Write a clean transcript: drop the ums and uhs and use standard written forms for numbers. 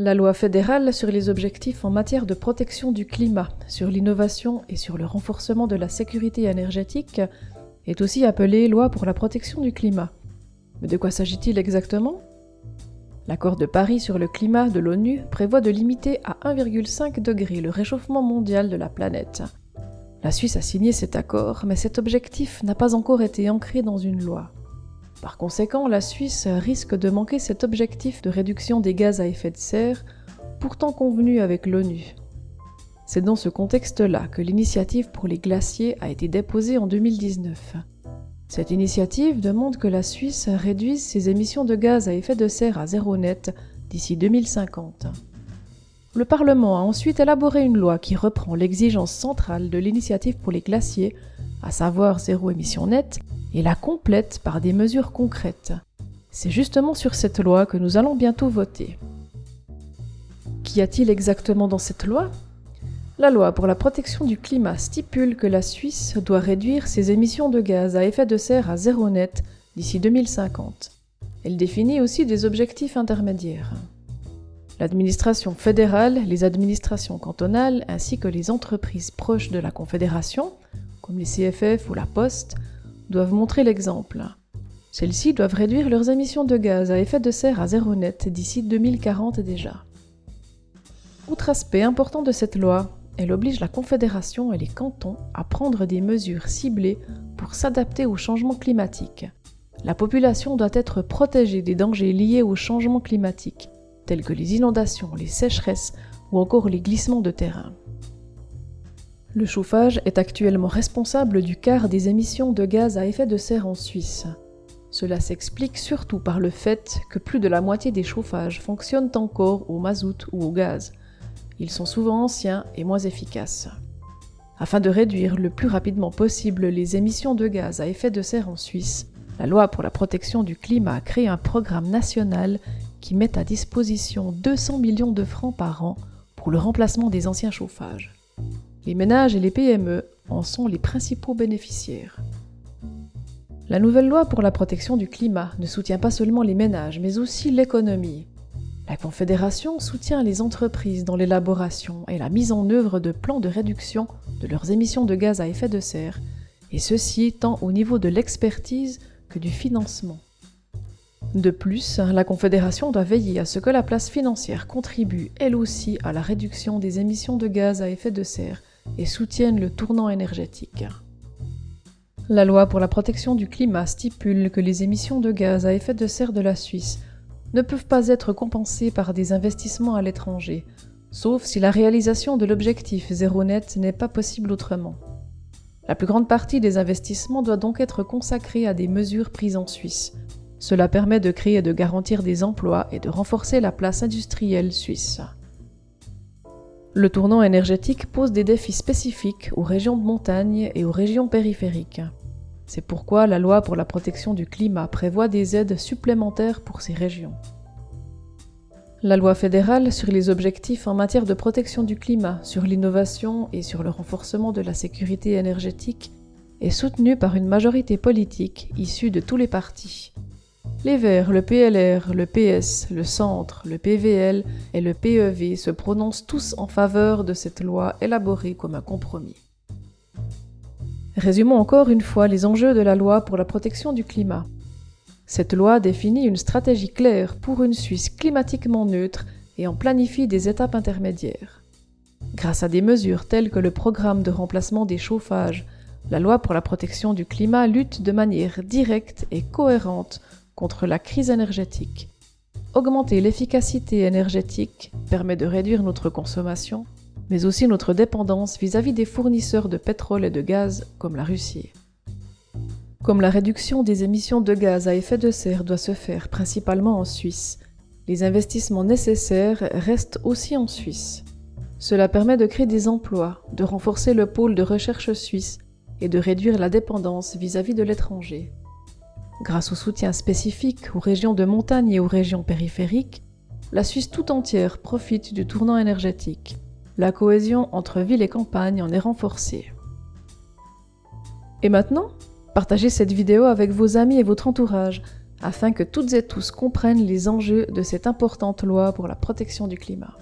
La loi fédérale sur les objectifs en matière de protection du climat, sur l'innovation et sur le renforcement de la sécurité énergétique est aussi appelée loi pour la protection du climat. Mais de quoi s'agit-il exactement ? L'accord de Paris sur le climat de l'ONU prévoit de limiter à 1,5 degré le réchauffement mondial de la planète. La Suisse a signé cet accord, mais cet objectif n'a pas encore été ancré dans une loi. Par conséquent, la Suisse risque de manquer cet objectif de réduction des gaz à effet de serre, pourtant convenu avec l'ONU. C'est dans ce contexte-là que l'initiative pour les glaciers a été déposée en 2019. Cette initiative demande que la Suisse réduise ses émissions de gaz à effet de serre à zéro net d'ici 2050. Le Parlement a ensuite élaboré une loi qui reprend l'exigence centrale de l'initiative pour les glaciers, à savoir zéro émission nette, et la complète par des mesures concrètes. C'est justement sur cette loi que nous allons bientôt voter. Qu'y a-t-il exactement dans cette loi ? La loi pour la protection du climat stipule que la Suisse doit réduire ses émissions de gaz à effet de serre à zéro net d'ici 2050. Elle définit aussi des objectifs intermédiaires. L'administration fédérale, les administrations cantonales ainsi que les entreprises proches de la Confédération, comme les CFF ou la Poste, doivent montrer l'exemple. Celles-ci doivent réduire leurs émissions de gaz à effet de serre à zéro net d'ici 2040 déjà. Autre aspect important de cette loi, elle oblige la Confédération et les cantons à prendre des mesures ciblées pour s'adapter au changement climatique. La population doit être protégée des dangers liés au changement climatique, tels que les inondations, les sécheresses ou encore les glissements de terrain. Le chauffage est actuellement responsable du quart des émissions de gaz à effet de serre en Suisse. Cela s'explique surtout par le fait que plus de la moitié des chauffages fonctionnent encore au mazout ou au gaz. Ils sont souvent anciens et moins efficaces. Afin de réduire le plus rapidement possible les émissions de gaz à effet de serre en Suisse, la loi pour la protection du climat a créé un programme national qui met à disposition 200 millions de francs par an pour le remplacement des anciens chauffages. Les ménages et les PME en sont les principaux bénéficiaires. La nouvelle loi pour la protection du climat ne soutient pas seulement les ménages, mais aussi l'économie. La Confédération soutient les entreprises dans l'élaboration et la mise en œuvre de plans de réduction de leurs émissions de gaz à effet de serre, et ceci tant au niveau de l'expertise que du financement. De plus, la Confédération doit veiller à ce que la place financière contribue elle aussi à la réduction des émissions de gaz à effet de serre et soutienne le tournant énergétique. La loi pour la protection du climat stipule que les émissions de gaz à effet de serre de la Suisse ne peuvent pas être compensées par des investissements à l'étranger, sauf si la réalisation de l'objectif zéro net n'est pas possible autrement. La plus grande partie des investissements doit donc être consacrée à des mesures prises en Suisse. Cela permet de créer et de garantir des emplois et de renforcer la place industrielle suisse. Le tournant énergétique pose des défis spécifiques aux régions de montagne et aux régions périphériques. C'est pourquoi la loi pour la protection du climat prévoit des aides supplémentaires pour ces régions. La loi fédérale sur les objectifs en matière de protection du climat, sur l'innovation et sur le renforcement de la sécurité énergétique est soutenue par une majorité politique issue de tous les partis. Les Verts, le PLR, le PS, le Centre, le PVL et le PEV se prononcent tous en faveur de cette loi élaborée comme un compromis. Résumons encore une fois les enjeux de la loi pour la protection du climat. Cette loi définit une stratégie claire pour une Suisse climatiquement neutre et en planifie des étapes intermédiaires. Grâce à des mesures telles que le programme de remplacement des chauffages, la loi pour la protection du climat lutte de manière directe et cohérente contre la crise énergétique. Augmenter l'efficacité énergétique permet de réduire notre consommation, mais aussi notre dépendance vis-à-vis des fournisseurs de pétrole et de gaz comme la Russie. Comme la réduction des émissions de gaz à effet de serre doit se faire principalement en Suisse, les investissements nécessaires restent aussi en Suisse. Cela permet de créer des emplois, de renforcer le pôle de recherche suisse et de réduire la dépendance vis-à-vis de l'étranger. Grâce au soutien spécifique aux régions de montagne et aux régions périphériques, la Suisse tout entière profite du tournant énergétique. La cohésion entre ville et campagne en est renforcée. Et maintenant, partagez cette vidéo avec vos amis et votre entourage, afin que toutes et tous comprennent les enjeux de cette importante loi pour la protection du climat.